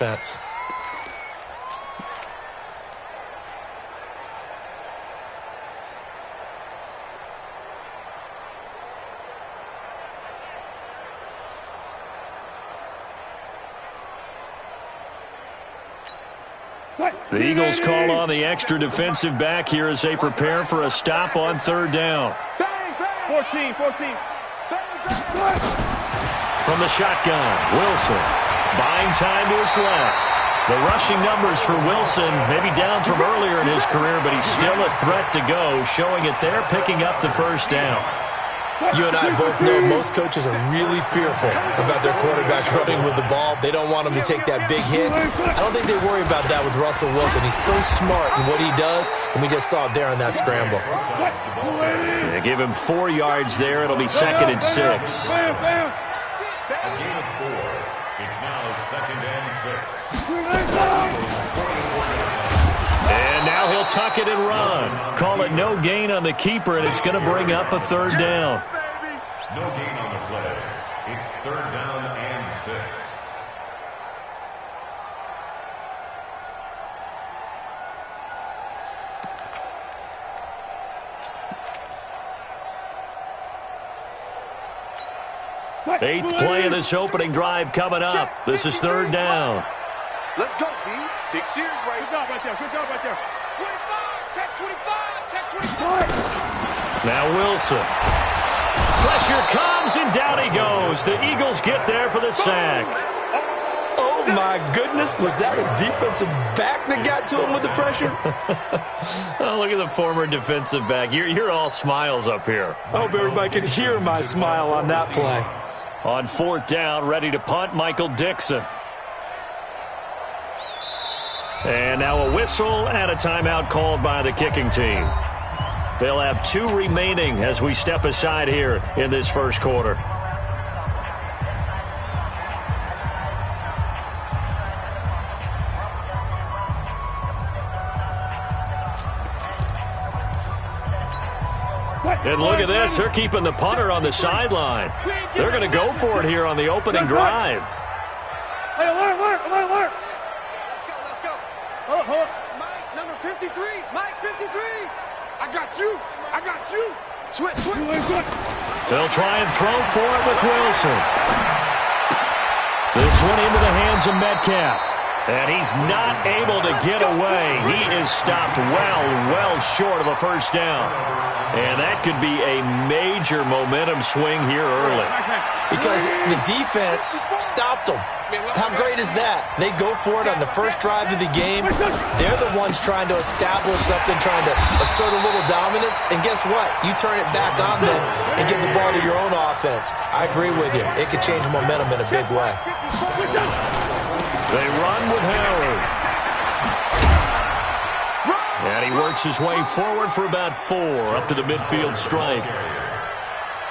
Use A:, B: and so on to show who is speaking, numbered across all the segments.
A: defense.
B: The Eagles call on the extra defensive back here as they prepare for a stop on third down.
C: 14.
B: From the shotgun, Wilson buying time to his left. The rushing numbers for Wilson maybe down from earlier in his career, but he's still a threat to go, showing it there, picking up the first down.
A: You and I both know most coaches are really fearful about their quarterbacks running with the ball. They don't want him to take that big hit. I don't think they worry about that with Russell Wilson. He's so smart in what he does, and we just saw it there on that scramble.
B: They give him 4 yards there. It'll be 2nd and 6.
D: A gain of 4. It's now 2nd and 6.
B: And now he'll tuck it and run. Call it no gain on the keeper, and it's going to bring up a third down.
D: No gain on the play. It's 3rd down and 6.
B: Eighth play of this opening drive coming up. This is 3rd down.
E: Let's go, B. Big series right.
C: Good job right there. 25. Check 25. Check 25.
B: Now Wilson. Pressure comes, and down he goes. The Eagles get there for the sack.
A: Oh, my goodness. Was that a defensive back that got to him with the pressure?
B: Oh, look at the former defensive back. You're all smiles up here.
A: I hope everybody can hear my smile on that play.
B: On 4th down, ready to punt, Michael Dixon. And now a whistle and a timeout called by the kicking team. They'll have 2 remaining as we step aside here in this first quarter. And look at this. They're keeping the punter on the sideline. They're going to go for it here on the opening drive.
C: Hey, alert.
E: Let's go.
C: Hold up.
E: Mike, number 53. Mike, 53. I got you. Switch.
B: They'll try and throw for it with Wilson. This one into the hands of Metcalf. And he's not able to get away. He is stopped well short of a first down. And that could be a major momentum swing here early.
A: Because the defense stopped them. How great is that? They go for it on the first drive of the game. They're the ones trying to establish something, trying to assert a little dominance. And guess what? You turn it back on them and give the ball to your own offense. I agree with you. It could change momentum in a big way.
B: They run with Howard. And he works his way forward for about 4 up to the midfield stripe.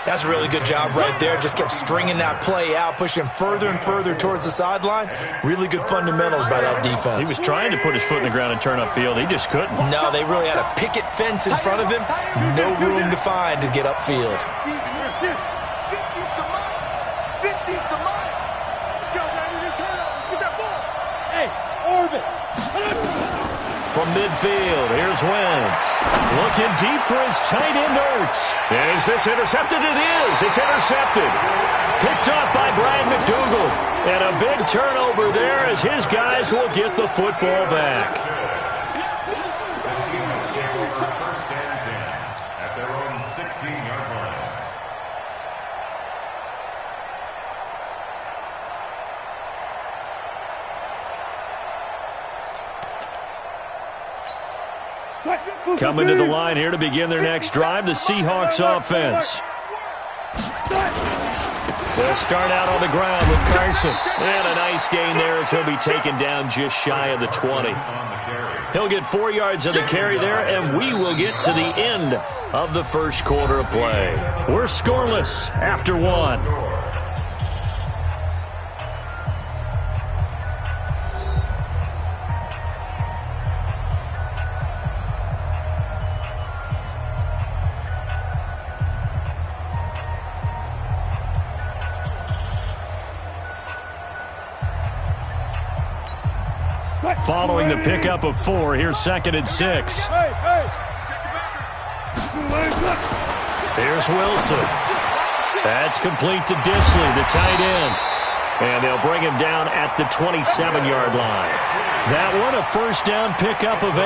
A: That's a really good job right there. Just kept stringing that play out, pushing further and further towards the sideline. Really good fundamentals by that defense.
B: He was trying to put his foot in the ground and turn upfield. He just couldn't.
A: No, they really had a picket fence in front of him. No room to find to get upfield.
E: 50's the mile. Let's go, baby. Turn up. Get that ball.
C: Hey, orbit.
B: From midfield, here's Wentz. Looking deep for his tight end, Ertz. Is this intercepted? It is. It's intercepted. Picked up by Brian McDougal. And a big turnover there as his guys will get the football back.
D: The Seahawks tackle for 1st and 10 at their own 16-yard line.
B: Coming to the line here to begin their next drive, the Seahawks offense. They'll start out on the ground with Carson. And a nice gain there as he'll be taken down just shy of the 20. He'll get 4 yards on the carry there, and we will get to the end of the first quarter of play. We're scoreless after 1. Following the pickup of 4, here's 2nd and 6. Here's Wilson. That's complete to Disley, the tight end. And they'll bring him down at the 27-yard line. That one, a first down pickup of 8.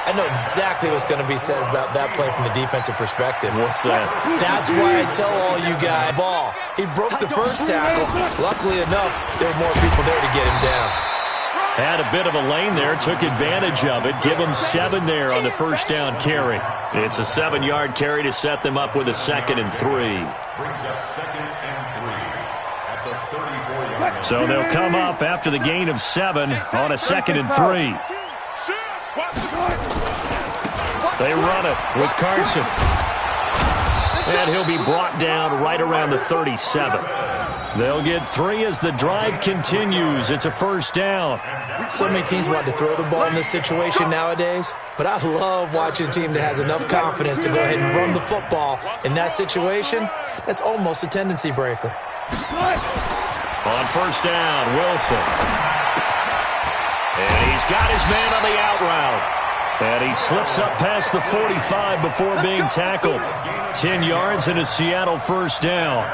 A: I know exactly what's going to be said about that play from the defensive perspective.
B: What's that?
A: That's why I tell all you guys, ball. He broke the first tackle. Luckily enough, there were more people there to get him down.
B: Had a bit of a lane there, took advantage of it. Give him 7 there on the first down carry. It's a 7-yard carry to set them up with a 2nd and 3.
D: Brings up 2nd and 3 at the 34-yard line.
B: So they'll come up after the gain of 7 on a 2nd and 3. They run it with Carson. And he'll be brought down right around the 37. They'll get 3 as the drive continues. It's a first down.
A: So many teams want to throw the ball in this situation nowadays, but I love watching a team that has enough confidence to go ahead and run the football. In that situation, that's almost a tendency breaker.
B: On first down, Wilson. And he's got his man on the out route. And he slips up past the 45 before being tackled. 10 yards and a Seattle first down.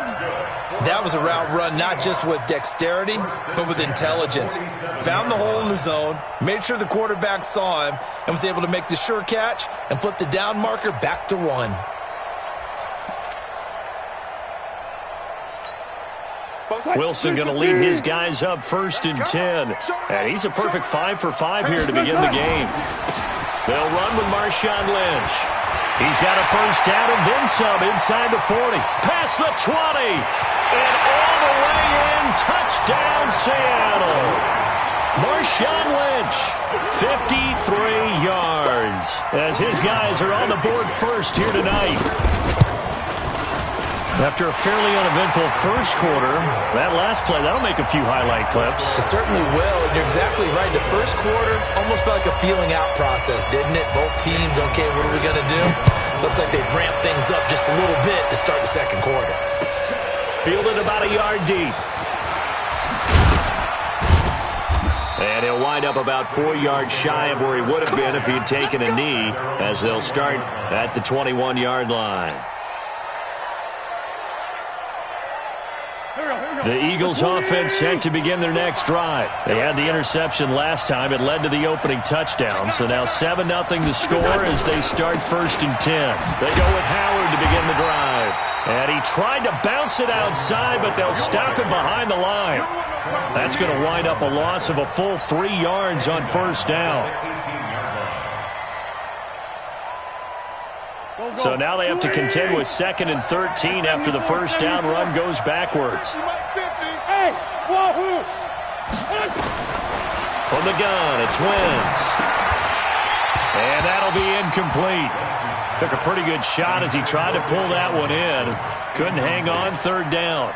A: That was a route run not just with dexterity, but with intelligence. Found the hole in the zone, made sure the quarterback saw him, and was able to make the sure catch and flip the down marker back to 1.
B: Wilson going to lead his guys up 1st and 10. And he's a perfect 5 for 5 here to begin the game. They'll run with Marshawn Lynch. He's got a first down and then some inside the 40. Past the 20. And all the way in. Touchdown, Seattle. Marshawn Lynch, 53 yards. As his guys are on the board first here tonight. After a fairly uneventful first quarter, that last play, that'll make a few highlight clips.
A: It certainly will, and you're exactly right. The first quarter almost felt like a feeling out process, didn't it? Both teams, okay, what are we going to do? Looks like they ramped things up just a little bit to start the second quarter.
B: Fielded about a yard deep. And he'll wind up about 4 yards shy of where he would have been if he'd taken a knee, as they'll start at the 21-yard line. The Eagles offense set to begin their next drive. They had the interception last time. It led to the opening touchdown. So now 7-0 the score as they start 1st and 10. They go with Howard to begin the drive. And he tried to bounce it outside, but they'll stop him behind the line. That's going to wind up a loss of a full 3 yards on first down. So now they have to contend with 2nd and 13 after the first down run goes backwards. From the gun, it's Wentz. And that'll be incomplete. Took a pretty good shot as he tried to pull that one in. Couldn't hang on, 3rd down.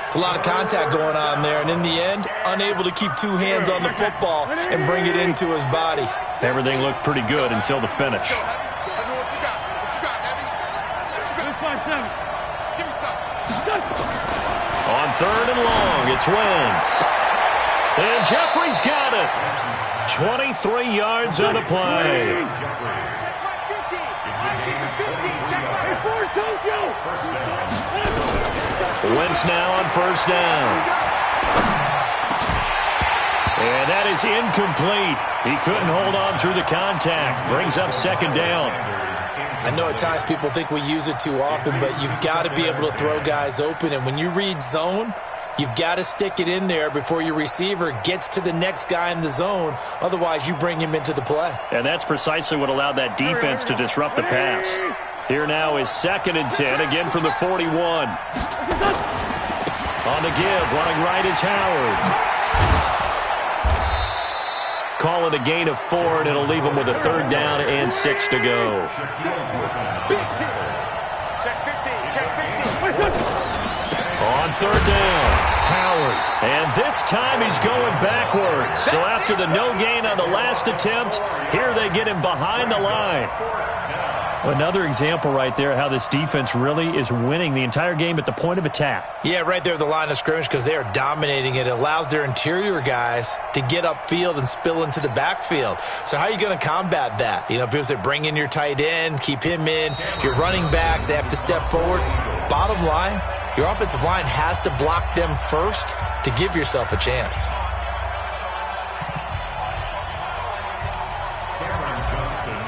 A: It's a lot of contact going on there, and in the end, unable to keep 2 hands on the football and bring it into his body.
B: Everything looked pretty good until the finish. On 3rd and long, it's Wentz. And Jeffrey's got it. 23 yards on the play. Wentz now on first down. And that is incomplete. He couldn't hold on through the contact. Brings up 2nd down.
A: I know at times people think we use it too often, but you've got to be able to throw guys open. And when you read zone, you've got to stick it in there before your receiver gets to the next guy in the zone. Otherwise, you bring him into the play.
B: And that's precisely what allowed that defense to disrupt the pass. Here now is 2nd and 10, again from the 41. On the give, running right is Howard. Call it a gain of 4, and it'll leave him with a 3rd down and 6 to go. On 3rd down, Howard. And this time he's going backwards. So after the no gain on the last attempt, here they get him behind the line. Another example right there how this defense really is winning the entire game at the point of attack.
A: Yeah, right there at the line of scrimmage because they are dominating it. It allows their interior guys to get upfield and spill into the backfield. So how are you going to combat that? You know, people say bring in your tight end, keep him in. Your running backs, they have to step forward. Bottom line, your offensive line has to block them first to give yourself a chance.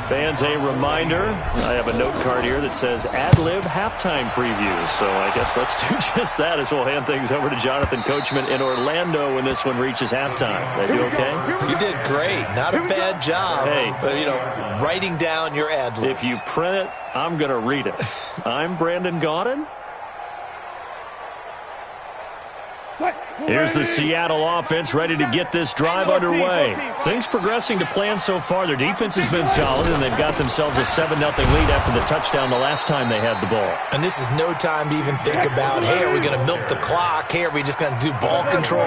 B: Fans, a reminder, I have a note card here that says ad-lib halftime preview. So I guess let's do just that as we'll hand things over to Jonathan Coachman in Orlando when this one reaches halftime. That you okay?
A: You did great. Not a bad job.
B: Hey.
A: But, you know, writing down your ad-libs.
B: If you print it, I'm going to read it. I'm Brandon Gaudin. Here's the Seattle offense ready to get this drive underway. Things progressing to plan so far. Their defense has been solid, and they've got themselves a 7-0 lead after the touchdown the last time they had the ball.
A: And this is no time to even think about, hey, are we going to milk the clock? Hey, are we just going to do ball control?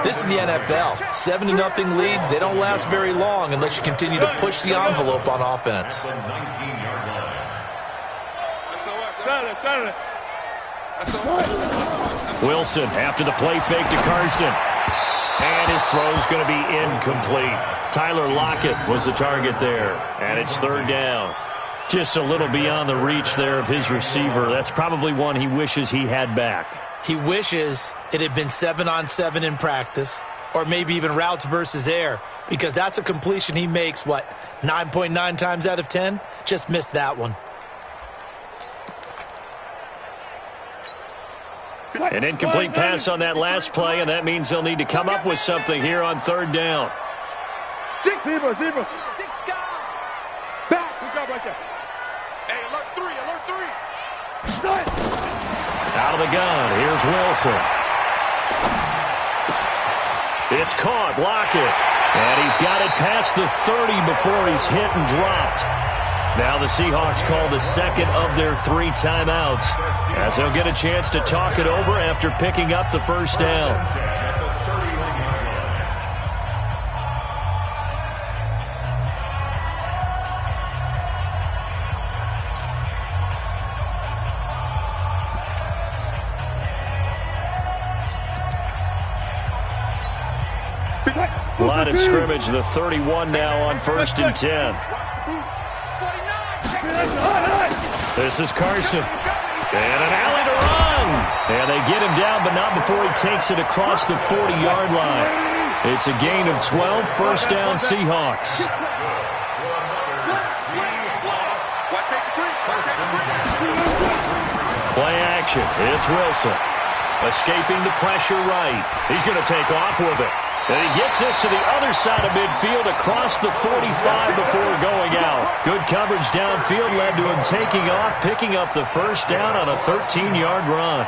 A: This is the NFL. 7-0 leads, they don't last very long unless you continue to push the envelope on offense.
B: Wilson after the play fake to Carson. And his throw's going to be incomplete. Tyler Lockett was the target there. And it's third down. Just a little beyond the reach there of his receiver. That's probably one he wishes he had back.
A: He wishes it had been 7-on-7 in practice, or maybe even routes versus air, because that's a completion he makes, 9.9 times out of 10? Just missed that one.
B: An incomplete pass on that last play, and that means they'll need to come up with something here on third down.
E: Zebra. Back. Good job right there. Hey, alert three.
B: Out of the gun, here's Wilson. It's caught, Lockett. And he's got it past the 30 before he's hit and dropped. Now the Seahawks call the second of their 3 timeouts as they'll get a chance to talk it over after picking up the first down. Line of scrimmage, the 31 now on 1st and 10. This is Carson. And an alley to run. And they get him down, but not before he takes it across the 40-yard line. It's a gain of 12, first down Seahawks. Play action. It's Wilson. Escaping the pressure right. He's going to take off with it. And he gets this to the other side of midfield across the 45 before going out. Good coverage downfield led to him taking off, picking up the first down on a 13-yard run.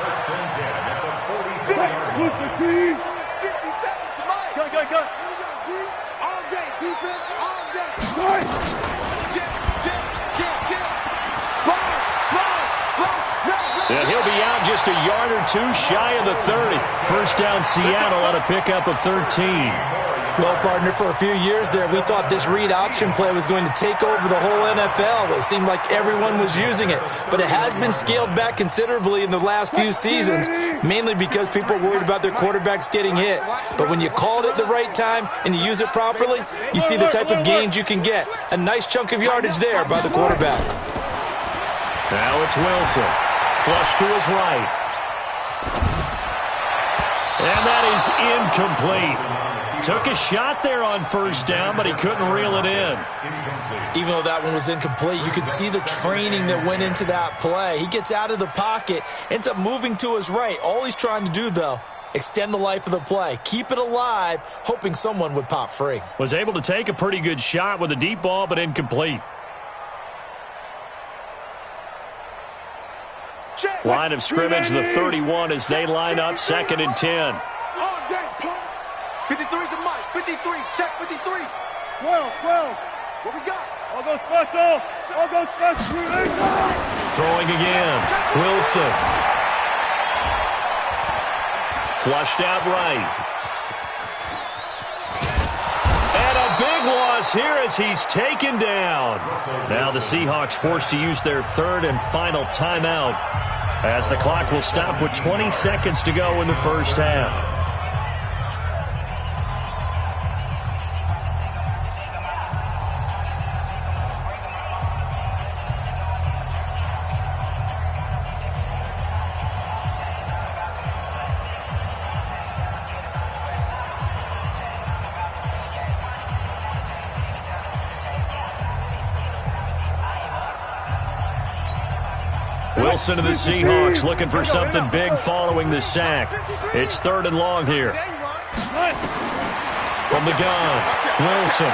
D: First and 10 at the 40-yard line.
E: 50 seconds to Mike. Go. All day, defense, all day. Jim.
B: And he'll be out just a yard or two shy of the 30. First down Seattle on a pickup of 13.
A: Well, partner, for a few years there, we thought this read option play was going to take over the whole NFL. It seemed like everyone was using it. But it has been scaled back considerably in the last few seasons, mainly because people are worried about their quarterbacks getting hit. But when you call it at the right time and you use it properly, you see the type of gains you can get. A nice chunk of yardage there by the quarterback.
B: Now it's Wilson. Flush to his right. And that is incomplete. Took a shot there on first down, but he couldn't reel it in.
A: Even though that one was incomplete, you could see the training that went into that play. He gets out of the pocket, ends up moving to his right. All he's trying to do, though, extend the life of the play. Keep it alive, hoping someone would pop free.
B: Was able to take a pretty good shot with a deep ball, but incomplete. Line of scrimmage, the 31 as they line up, 2nd and 10.
E: All day, pump. 53 to Mike. 53. Check 53. 12. What we got? All go special.
B: Throwing again. Wilson. Flushed out right. And a big one loss here as he's taken down. Now the Seahawks forced to use their third and final timeout as the clock will stop with 20 seconds to go in the first half. Wilson to the Seahawks looking for something big following the sack. It's 3rd and long here. From the gun, Wilson.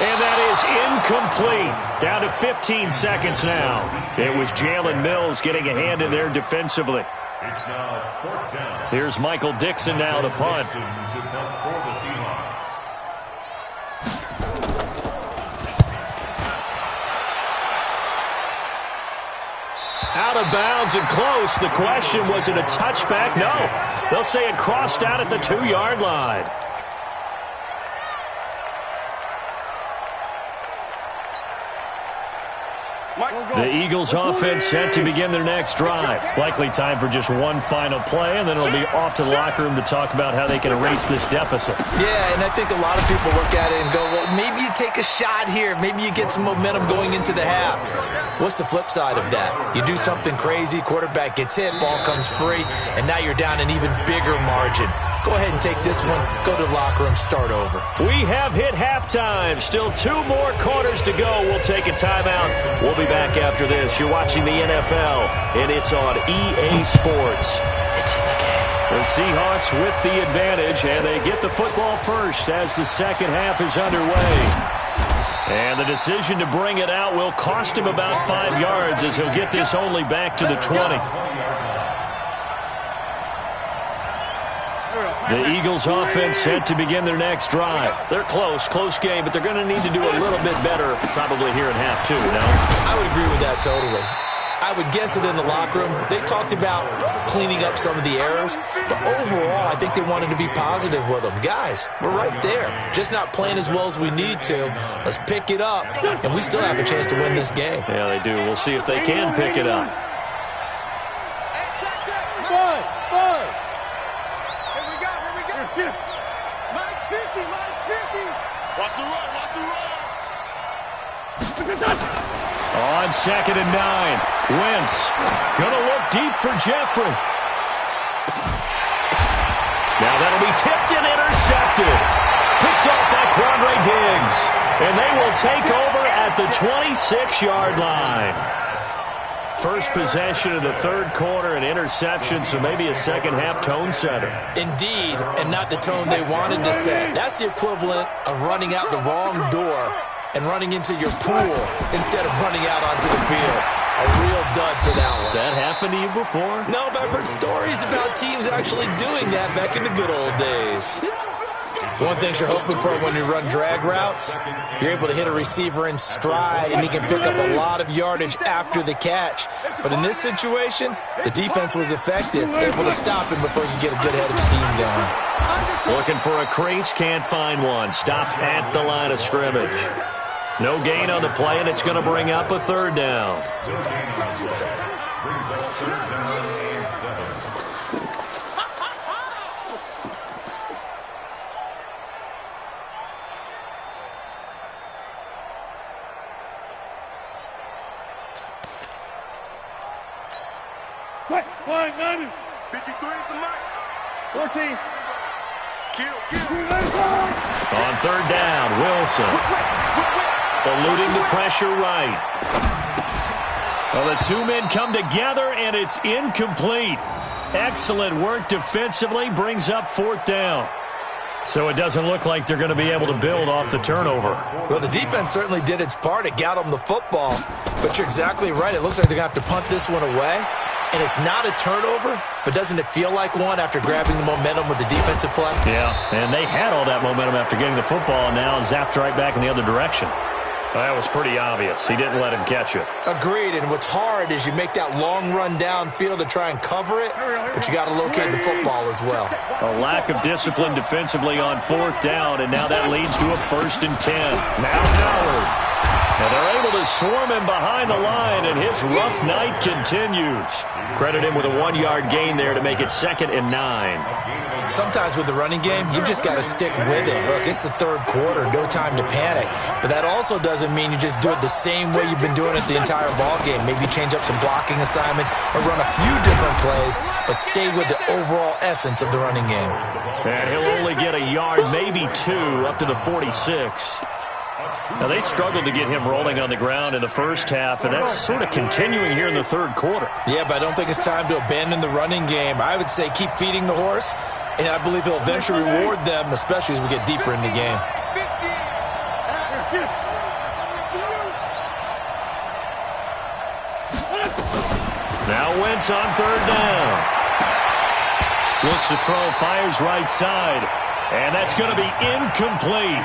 B: And that is incomplete. Down to 15 seconds now. It was Jalen Mills getting a hand in there defensively.
D: It's now 4th down.
B: Here's Michael Dixon now to punt.
D: To punt for the Seahawks.
B: Out of bounds and close. The question, was it a touchback? No. They'll say it crossed out at the 2-yard line. The Eagles offense set to begin their next drive. Likely time for just one final play, and then it'll be off to the locker room to talk about how they can erase this deficit.
A: Yeah, and I think a lot of people look at it and go, well, maybe you take a shot here. Maybe you get some momentum going into the half. What's the flip side of that? You do something crazy, quarterback gets hit, ball comes free, and now you're down an even bigger margin. Go ahead and take this one, go to the locker room, start over.
B: We have hit halftime. Still 2 more quarters to go. We'll take a timeout. We'll be back after this. You're watching the NFL, and it's on EA Sports. It's in the game. The Seahawks with the advantage, and they get the football first as the second half is underway. And the decision to bring it out will cost him about 5 yards as he'll get this only back to the 20. The Eagles offense set to begin their next drive. They're close game, but they're going to need to do a little bit better probably here in half 2, no?
A: I would agree with that totally. I would guess it in the locker room. They talked about cleaning up some of the errors, but overall, I think they wanted to be positive with them. Guys, we're right there. Just not playing as well as we need to. Let's pick it up, and we still have a chance to win this game.
B: Yeah, they do. We'll see if they can pick it up. On 2nd and 9, Wentz gonna look deep for Jeffrey. Now that'll be tipped and intercepted. Picked off by Quandre Diggs. And they will take over at the 26-yard line. First possession of the 3rd quarter, an interception, so maybe a second-half tone setter.
A: Indeed, and not the tone they wanted to set. That's the equivalent of running out the wrong door and running into your pool instead of running out onto the field. A real dud for that one.
B: Has that happened to you before?
A: No, but I've heard stories about teams actually doing that back in the good old days. One thing you're hoping for when you run drag routes, you're able to hit a receiver in stride, and he can pick up a lot of yardage after the catch. But in this situation, the defense was effective, able to stop him before he could get a good head of steam going.
B: Looking for a crease, can't find one. Stopped at the line of scrimmage. No gain on the play, and it's going to bring up a 3rd down.
D: Brings up 3rd down and 7.
E: Flying 90. 53 is the mark. 14. Kill.
B: On 3rd down, Wilson. Eluding the pressure right. Well, the 2 men come together, and it's incomplete. Excellent work defensively, brings up 4th down. So it doesn't look like they're going to be able to build off the turnover.
A: Well, the defense certainly did its part. It got them the football. But you're exactly right. It looks like they're going to have to punt this one away. And it's not a turnover, but doesn't it feel like one after grabbing the momentum with the defensive play?
B: Yeah, and they had all that momentum after getting the football, and now zapped right back in the other direction. That was pretty obvious. He didn't let him catch it.
A: Agreed, and what's hard is you make that long run downfield to try and cover it, but you got to locate the football as well.
B: A lack of discipline defensively on 4th down, and now that leads to a 1st and 10. Now Howard. And they're able to swarm him behind the line, and his rough night continues. Credit him with a 1-yard gain there to make it 2nd and 9.
A: Sometimes with the running game, you've just got to stick with it. Look, it's the 3rd quarter, no time to panic. But that also doesn't mean you just do it the same way you've been doing it the entire ball game. Maybe change up some blocking assignments or run a few different plays, but stay with the overall essence of the running game.
B: And he'll only get a yard, maybe 2, up to the 46. Now, they struggled to get him rolling on the ground in the first half, and that's sort of continuing here in the 3rd quarter.
A: Yeah, but I don't think it's time to abandon the running game. I would say keep feeding the horse, and I believe he'll eventually reward them, especially as we get deeper in the game.
B: Now Wentz on 3rd down. Looks to throw, fires right side. And that's going to be incomplete.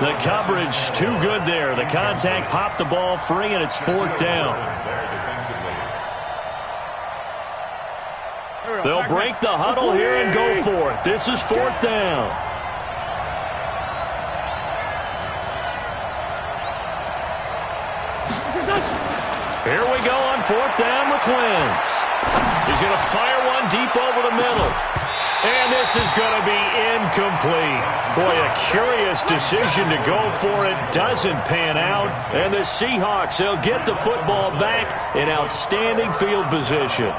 B: The coverage too good there. The contact popped the ball free, and it's 4th down. They'll break the huddle here and go for it. This is 4th down. Here we go on 4th down with Wentz. He's going to fire one deep over the middle. And this is going to be incomplete. Boy, a curious decision to go for it. Doesn't pan out. And the Seahawks, they'll get the football back in outstanding field position.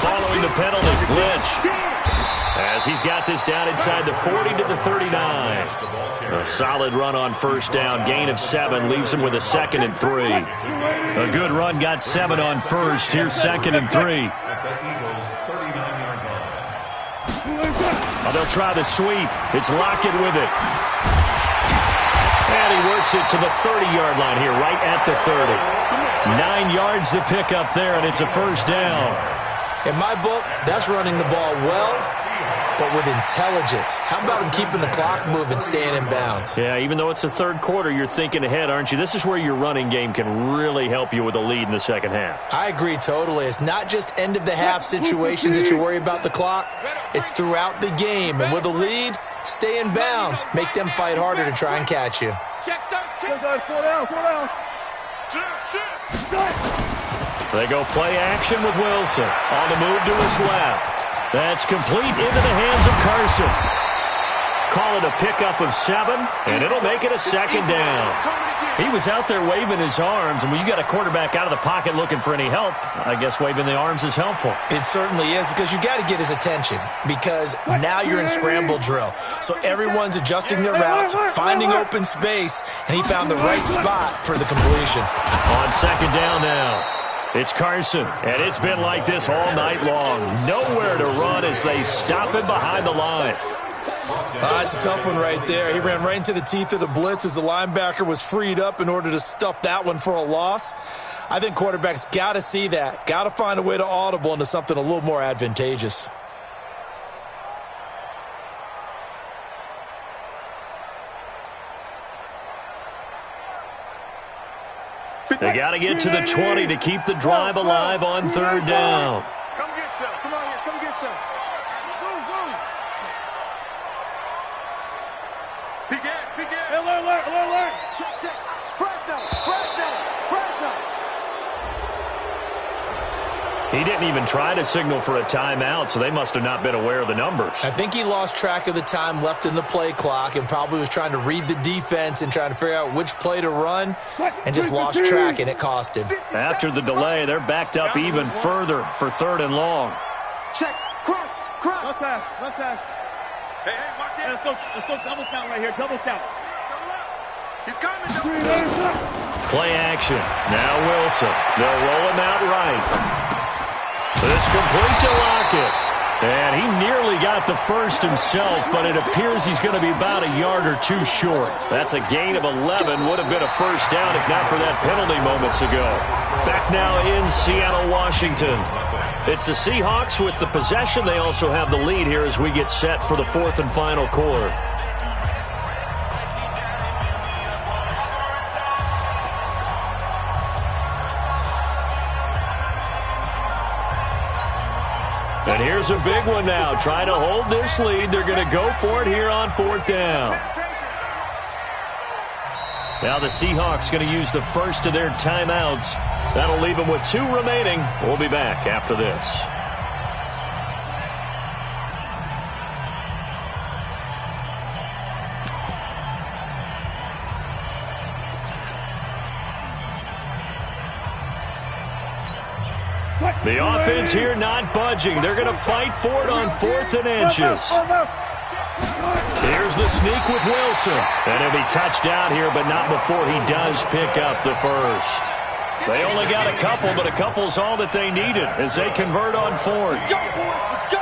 B: Following the penalty, Lynch, as he's got this down inside the 40 to the 39. A solid run on 1st down, gain of 7, leaves him with a 2nd and 3. A good run, got 7 on 1st. Here's 2nd and 3. Oh, they'll try the sweep. It's Lockett with it. And he works it to the 30-yard line here, right at the 30. 9 yards to pick up there, and it's a 1st down.
A: In my book, that's running the ball well, but with intelligence. How about him keeping the clock moving, staying in bounds?
B: Yeah, even though it's the 3rd quarter, you're thinking ahead, aren't you? This is where your running game can really help you with a lead in the 2nd half.
A: I agree totally. It's not just end-of-the-half situations that you worry about the clock. It's throughout the game. And with a lead, stay in bounds. Make them fight harder to try and catch you.
C: Check 13. 4 down.
B: They go play action with Wilson. On the move to his left. That's complete into the hands of Carson. Call it a pickup of 7, and it'll make it a 2nd down. He was out there waving his arms, and when you got a quarterback out of the pocket looking for any help, I guess waving the arms is helpful.
A: It certainly is, because you got to get his attention, because now you're in scramble drill. So everyone's adjusting their routes, finding open space, and he found the right spot for the completion.
B: On 2nd down now. It's Carson, and it's been like this all night long. Nowhere to run as they stop him behind the line.
A: It's a tough one right there. He ran right into the teeth of the blitz as the linebacker was freed up in order to stuff that one for a loss. I think quarterbacks got to see that. Got to find a way to audible into something a little more advantageous.
B: They got to get to the 20 to keep the drive alive on 3rd down.
C: Come get some. Come on here. Come get some. Peek in. Alert. Check. Press down.
B: He didn't even try to signal for a timeout, so they must have not been aware of the numbers.
A: I think he lost track of the time left in the play clock and probably was trying to read the defense and trying to figure out which play to run and just lost track, and it cost him.
B: After the delay, they're backed up even further for 3rd and long.
C: Check. Crunch.
E: No pass.
C: Hey, watch it.
E: Let's go double count right here. Double count.
C: Double up. He's coming.
B: Play action. Now Wilson. They'll roll him out right. It's complete to Lockett. And he nearly got the first himself, but it appears he's going to be about a yard or two short. That's a gain of 11. Would have been a first down if not for that penalty moments ago. Back now in Seattle, Washington. It's the Seahawks with the possession. They also have the lead here as we get set for the fourth and final quarter. And here's a big one now. Trying to hold this lead. They're going to go for it here on fourth down. Now the Seahawks going to use the first of their timeouts. That'll leave them with 2 remaining. We'll be back after this. The offense here not budging. They're going to fight for it on 4th and inches. Here's the sneak with Wilson. And he'll be touched out here, but not before he does pick up the first. They only got a couple, but a couple's all that they needed as they convert on 4th.
C: Let's go, boys. Let's go.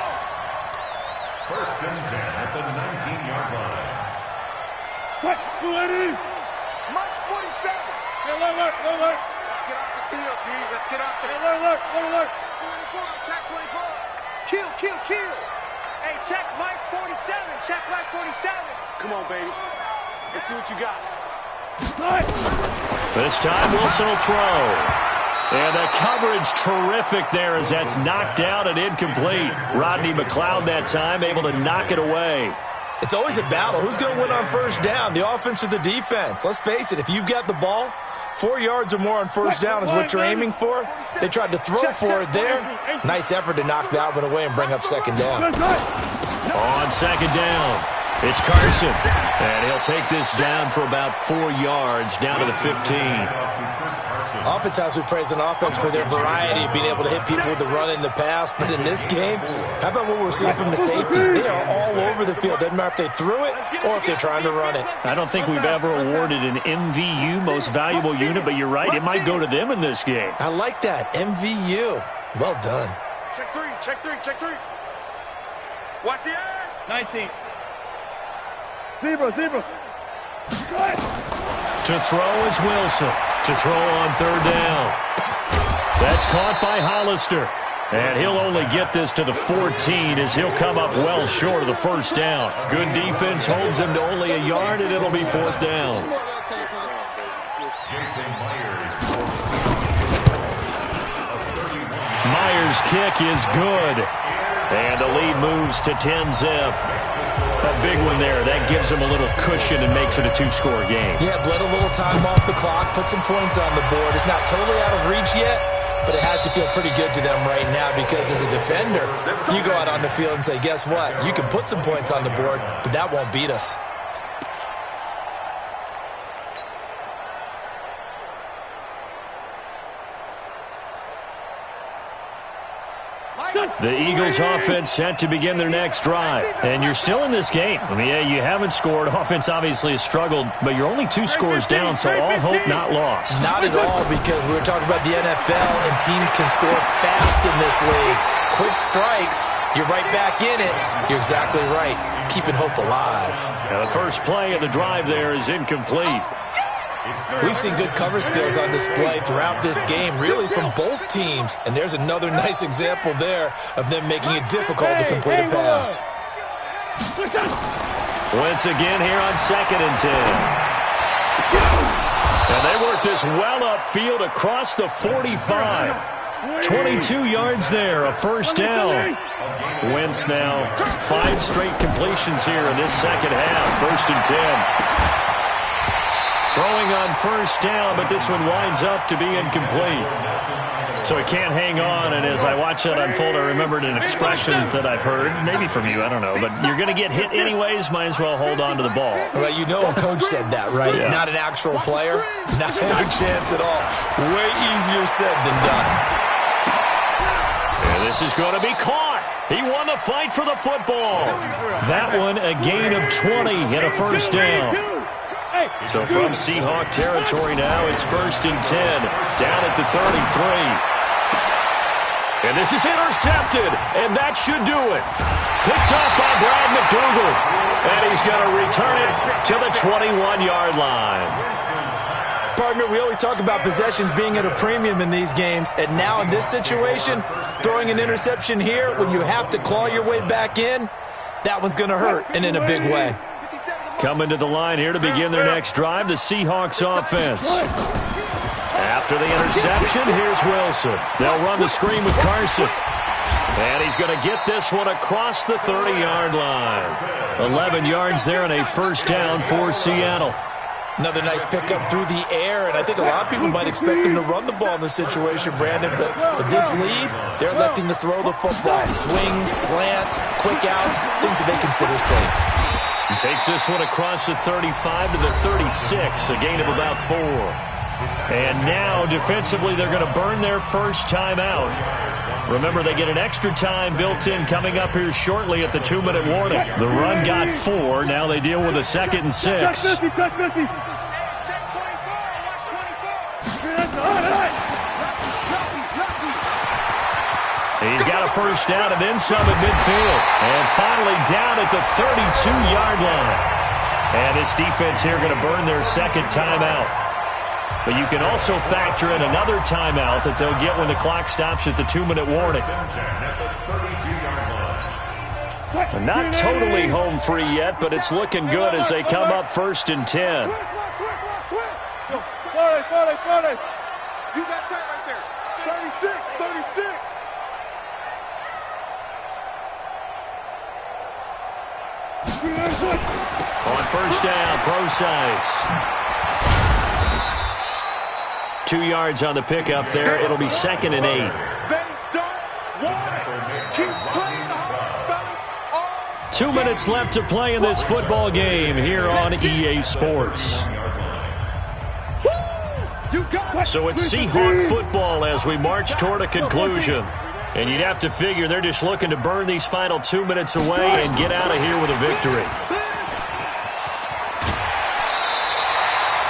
D: 1st and 10 at the 19-yard line.
E: What? Ready?
C: Mike 47.
E: Hey, look.
C: Let's get off the field, D. Let's get off the field.
E: Look.
C: 24, check 24. Kill. Hey, check Mike 47. Check Mike 47.
E: Come on, baby. Let's see what you got.
B: This time Wilson will throw. And the coverage terrific there as that's knocked out and incomplete. Rodney McLeod that time able to knock it away.
A: It's always a battle. Who's going to win on first down, the offense or the defense? Let's face it, if you've got the ball, 4 yards or more on first down is what you're aiming for. They tried to throw for it there. Nice effort to knock that one away and bring up second down.
B: On second down, it's Carson. And he'll take this down for about 4 yards down to the 15.
A: Oftentimes we praise an offense for their variety of being able to hit people with the run in the pass. But in this game, how about what we're seeing from the safeties? They are all over the field. Doesn't matter if they threw it or if they're trying to run it.
B: I don't think we've ever awarded an MVU, most valuable unit, but you're right, it might go to them in this game.
A: I like that. MVU. Well done.
C: Check three. Watch the eyes.
E: 19. Zebra.
B: To throw is Wilson. To throw on third down. That's caught by Hollister. And he'll only get this to the 14 as he'll come up well short of the first down. Good defense holds him to only a yard, and it'll be fourth down. Myers' kick is good. And the lead moves to 10-zip. A big one there. That gives them a little cushion and makes it a 2-score game.
A: Yeah, bled a little time off the clock, put some points on the board. It's not totally out of reach yet, but it has to feel pretty good to them right now because as a defender, you go out on the field and say, guess what? You can put some points on the board, but that won't beat us.
B: The Eagles offense set to begin their next drive. And you're still in this game. I mean, yeah, you haven't scored. Offense obviously has struggled, but you're only 2 scores down, so all hope not lost.
A: Not at all, because we were talking about the NFL, and teams can score fast in this league. Quick strikes, you're right back in it. You're exactly right. Keeping hope alive.
B: Now, the first play of the drive there is incomplete.
A: We've seen good cover skills on display throughout this game, really from both teams. And there's another nice example there of them making it difficult to complete a pass.
B: Once again here on 2nd and 10. And they work this well upfield across the 45. 22 yards there, a first down. Wentz now 5 straight completions here in this second half. 1st and 10. Throwing on first down, but this one winds up to be incomplete. So he can't hang on, and as I watch that unfold, I remembered an expression that I've heard, maybe from you, I don't know, but you're going to get hit anyways, might as well hold on to the ball.
A: Well, you know a coach said that, right?
B: Yeah.
A: Not an actual player. Not a chance at all. Way easier said than done.
B: And this is going to be caught. He won the fight for the football. That one, a gain of 20 and a first down. So from Seahawk territory now, it's 1st and 10, down at the 33. And this is intercepted, and that should do it. Picked up by Brad McDougal. And he's going to return it to the 21-yard line.
A: Partner, we always talk about possessions being at a premium in these games, and now in this situation, throwing an interception here when you have to claw your way back in, that one's going to hurt, and in a big way.
B: Coming to the line here to begin their next drive, the Seahawks offense. After the interception, here's Wilson. They'll run the screen with Carson. And he's going to get this one across the 30-yard line. 11 yards there and a first down for Seattle.
A: Another nice pickup through the air, and I think a lot of people might expect them to run the ball in this situation, Brandon, but with this lead, they're electing to throw the football. Swings, slants, quick outs, things that they consider safe.
B: He takes this one across the 35 to the 36, a gain of about 4. And now, defensively, they're going to burn their first time out. Remember, they get an extra time built in coming up here shortly at the 2-minute warning. The run got 4. Now they deal with a 2nd and 6. He's got a first down and then some at midfield. And finally down at the 32-yard line. And this defense here going to burn their second timeout. But you can also factor in another timeout that they'll get when the clock stops at the 2-minute warning. They're not totally home free yet, but it's looking good as they come up 1st and 10.
E: You got tight right there. 36.
B: On first down, Procise. 2 yards on the pickup there. It'll be 2nd and 8.
E: They don't want it. Keep playing fellas.
B: 2 minutes left to play in this football game here on EA Sports. So it's Seahawk football as we march toward a conclusion. And you'd have to figure they're just looking to burn these final 2 minutes away and get out of here with a victory.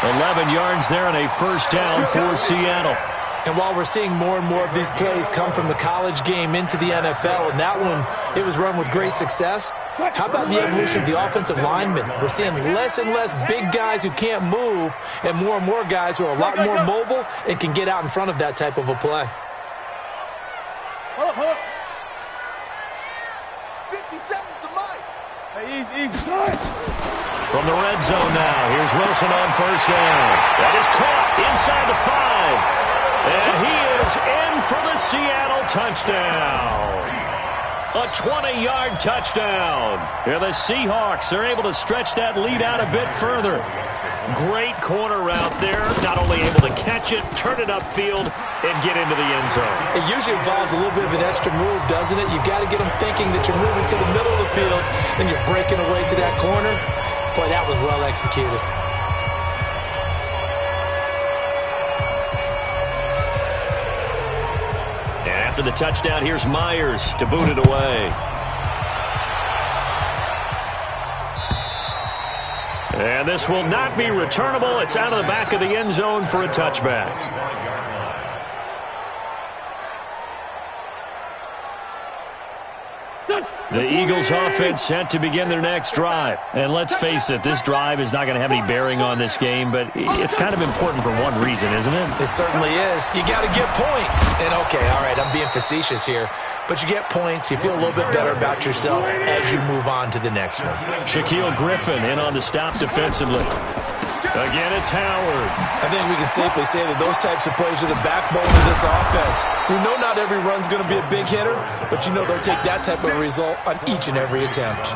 B: 11 yards there and a first down for Seattle.
A: And while we're seeing more and more of these plays come from the college game into the NFL, and that one, it was run with great success, how about the evolution of the offensive linemen? We're seeing less and less big guys who can't move and more guys who are a lot more mobile and can get out in front of that type of a play.
E: Hold up. 57's the mic. Hey, easy.
B: From the red zone now, here's Wilson on first down. That is caught inside the 5. And he is in for the Seattle touchdown. A 20-yard touchdown. Here the Seahawks are able to stretch that lead out a bit further. Great corner route there. Not only able to catch it, turn it upfield, and get into the end zone.
A: It usually involves a little bit of an extra move, doesn't it? You've got to get them thinking that you're moving to the middle of the field, then you're breaking away to that corner. Boy, that was well executed.
B: And after the touchdown, here's Myers to boot it away. And this will not be returnable. It's out of the back of the end zone for a touchback. The Eagles offense set to begin their next drive. And let's face it, this drive is not going to have any bearing on this game, but it's kind of important for one reason, isn't it?
A: It certainly is. You got to get points. And okay, all right, I'm being facetious here, but you get points, you feel a little bit better about yourself as you move on to the next one.
B: Shaquille Griffin in on the stop defensively. Again, it's Howard.
A: I think we can safely say that those types of plays are the backbone of this offense. We know not every run's going to be a big hitter, but you know they'll take that type of result on each and every attempt.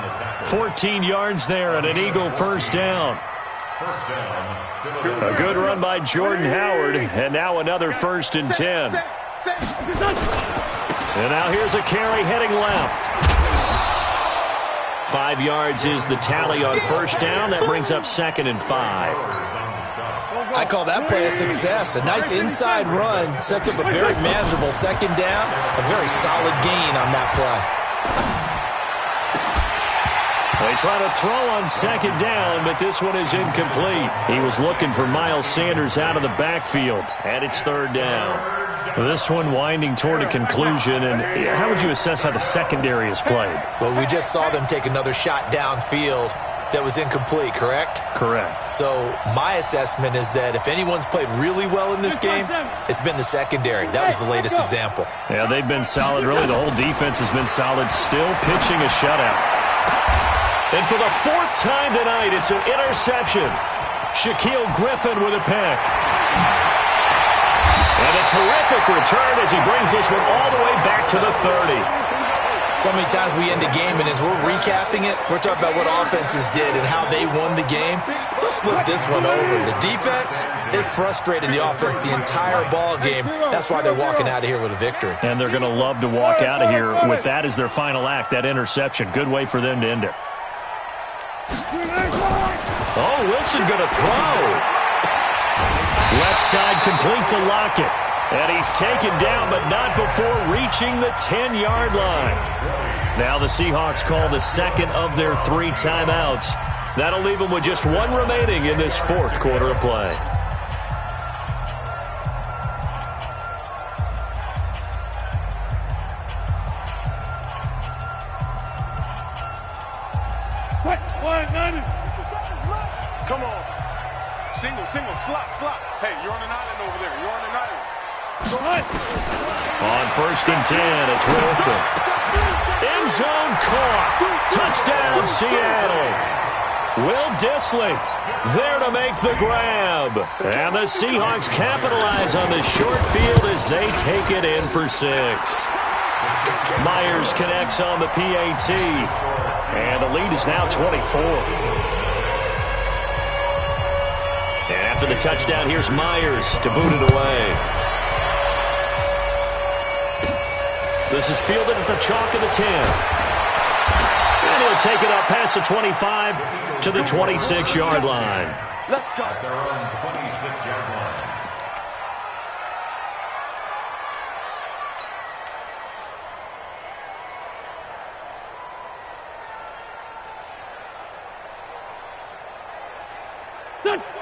B: 14 yards there and an Eagle first down. A good run by Jordan Howard, and now another 1st and 10. And now here's a carry heading left. 5 yards is the tally on first down. That brings up 2nd and 5.
A: I call that play a success. A nice inside run sets up a very manageable second down. A very solid gain on that play.
B: They try to throw on second down, but this one is incomplete. He was looking for Miles Sanders out of the backfield, and it's 3rd down. This one winding toward a conclusion, and how would you assess how the secondary is played?
A: Well, we just saw them take another shot downfield that was incomplete, correct?
B: Correct.
A: So my assessment is that if anyone's played really well in this game, it's been the secondary. That was the latest example.
B: Yeah, they've been solid. Really, the whole defense has been solid, still pitching a shutout. And for the fourth time tonight, it's an interception. Shaquille Griffin with a pick. And a terrific return as he brings this one all the way back to the 30.
A: So many times we end a game, and as we're recapping it, we're talking about what offenses did and how they won the game. Let's flip this one over. The defense, they frustrated the offense the entire ball game. That's why they're walking out of here with a victory.
B: And they're going to love to walk out of here with that as their final act, that interception. Good way for them to end it. Oh, Wilson going to throw. Left side complete to Lockett. And he's taken down, but not before reaching the 10-yard line. Now the Seahawks call the second of their 3 timeouts. That'll leave them with just 1 remaining in this fourth quarter of play.
E: Come on. Single, slot. Hey, you're on an island over there. You're on an island. Go ahead.
B: On 1st and 10, it's Wilson. End zone caught. Touchdown, Seattle. Will Dissly there to make the grab. And the Seahawks capitalize on this short field as they take it in for 6. Myers connects on the PAT. And the lead is now 24. And after the touchdown, here's Myers to boot it away. This is fielded at the chalk of the 10. And he'll take it up past the 25 to the 26-yard line.
D: Let's go. At their own 26-yard line.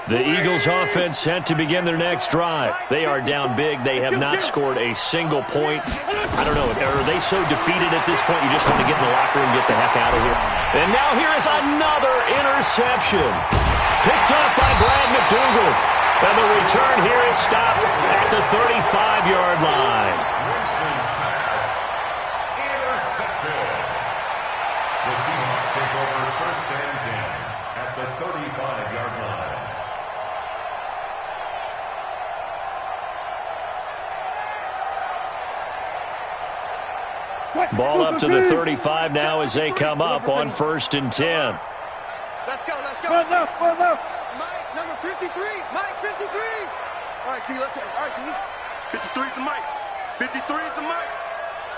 B: The Eagles offense set to begin their next drive. They are down big. They have not scored a single point. I don't know, are they so defeated at this point you just want to get in the locker room and get the heck out of here? And now here is another interception. Picked up by Brad McDougal. And the return here is stopped at the 35-yard line.
D: Intercepted. The Seahawks take over 1st and 10 at the 35-yard line.
B: Ball up to the 35 now as they come up on 1st and 10.
C: Let's go.
E: Run left.
C: Mike, number 53. Mike, 53. All right, T, let's go. All right, T.
E: 53 is the mic. 53 is the mic.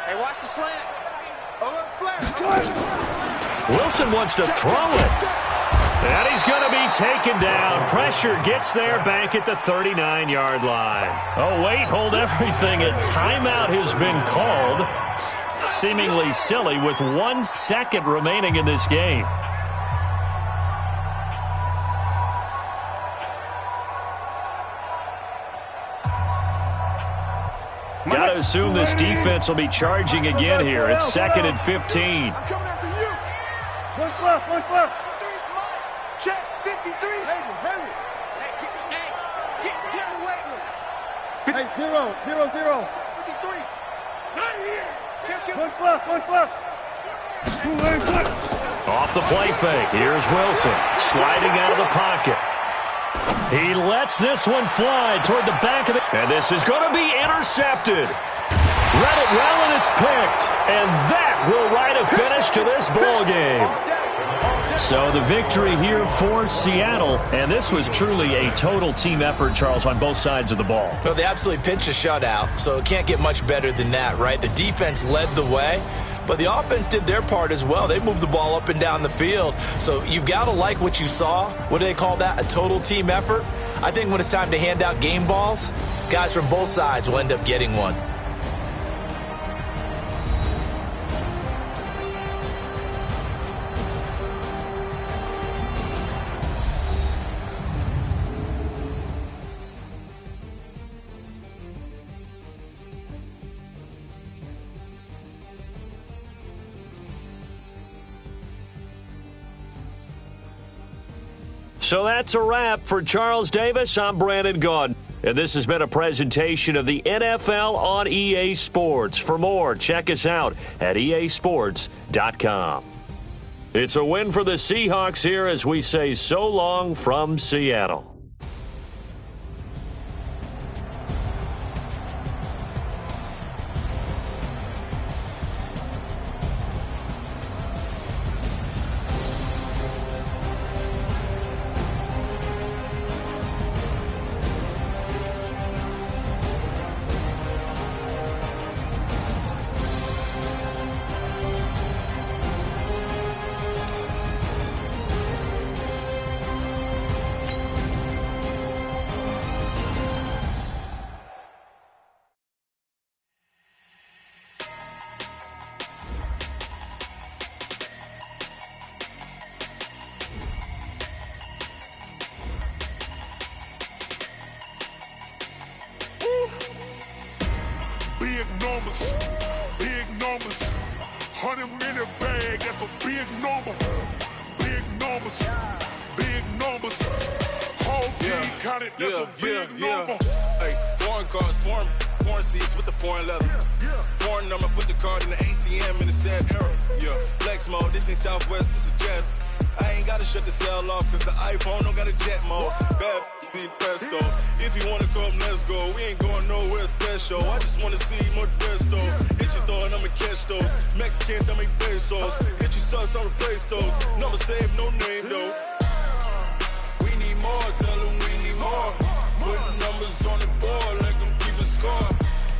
C: Hey, watch the slant.
E: Flash.
B: Wilson wants to throw it. And he's going to be taken down. Pressure gets there back at the 39-yard line. Oh, wait, hold everything. A timeout has been called. Seemingly silly with 1 second remaining in this game. Got to assume this defense will be charging again here. It's 2nd and 15.
E: I'm coming after you. One's left.
C: Check, 53. Hurry. Hey, get in the weight room.
E: Hey, 0.
C: 53. Not here.
E: One's left.
B: Off the play fake. Here's Wilson sliding out of the pocket. He lets this one fly toward the back of it. And this is going to be intercepted. Read it well, and it's picked. And that will write a finish to this ball game. So the victory here for Seattle. And this was truly a total team effort, Charles, on both sides of the ball.
A: So they absolutely pitched a shutout, so it can't get much better than that, right? The defense led the way, but the offense did their part as well. They moved the ball up and down the field. So you've got to like what you saw. What do they call that? A total team effort? I think when it's time to hand out game balls, guys from both sides will end up getting one.
B: So that's a wrap for Charles Davis. I'm Brandon Gaudin. And this has been a presentation of the NFL on EA Sports. For more, check us out at easports.com. It's a win for the Seahawks here as we say so long from Seattle.
F: Big numbers, 100-minute bag, that's a big number. Big numbers, whole team counted, that's a big number.
G: Hey, foreign cars, foreign seats with the foreign leather. Foreign number, put the card in the ATM in the sad era. Yeah, flex mode, this ain't Southwest, this is Jet. I ain't gotta shut the cell off, cause the iPhone don't got a jet mode. Bad need pesto. If you wanna come, let's go. We ain't going nowhere special. I just wanna see more Desto. Hit your throw and I'ma catch those. Mexican, I make pesos. Hit your sauce, I'll replace those. Number saved, no name though. We need more, tell them we need more. Putting numbers on the board, like them keep a score.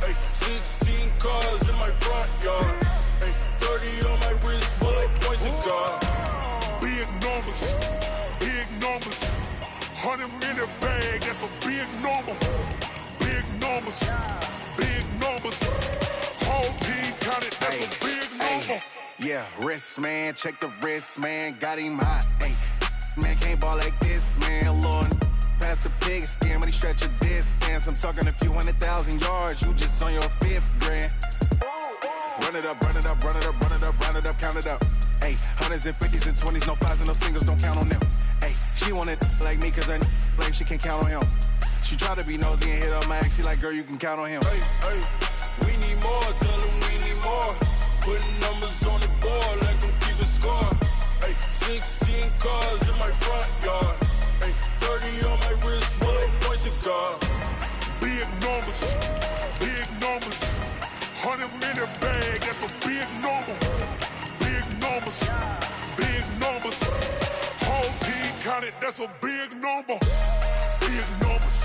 G: Hey, 16 cars in my front yard. Hey, 30 on my wrist, bullet point to God.
F: Big numbers, 100-minute bag, that's a big number. Big numbers, whole team counted, that's a big number.
H: Yeah, wrist man, check the wrist man, got him hot. Ay, man can't ball like this, man. Lord, past the pig skin when he stretch a distance. I'm talking a few 100,000 yards, you just on your 5th grand. Run it up, count it up. Ay, hundreds and 50s and 20s, no 5s and no singles, don't count on them. Ay, she want it like me cause I like she can't count on him. She try to be nosy and hit up my ex, she like, girl, you can count on him.
G: Hey, we need more, tell them we need more. Putting numbers on the board like them keep a score. Hey, 16 cars in my front yard. Hey, 30 on my wrist, bullet point to God.
F: Big numbers, 100-minute bag, that's a big number. Big numbers, whole team counted, that's a big number. Big numbers,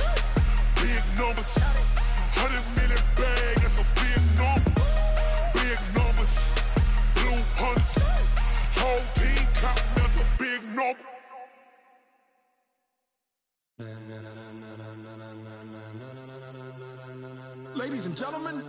F: 100-minute bag, that's a big number. Big numbers, blue hunts, whole team counting, that's a big number.
I: Ladies and gentlemen,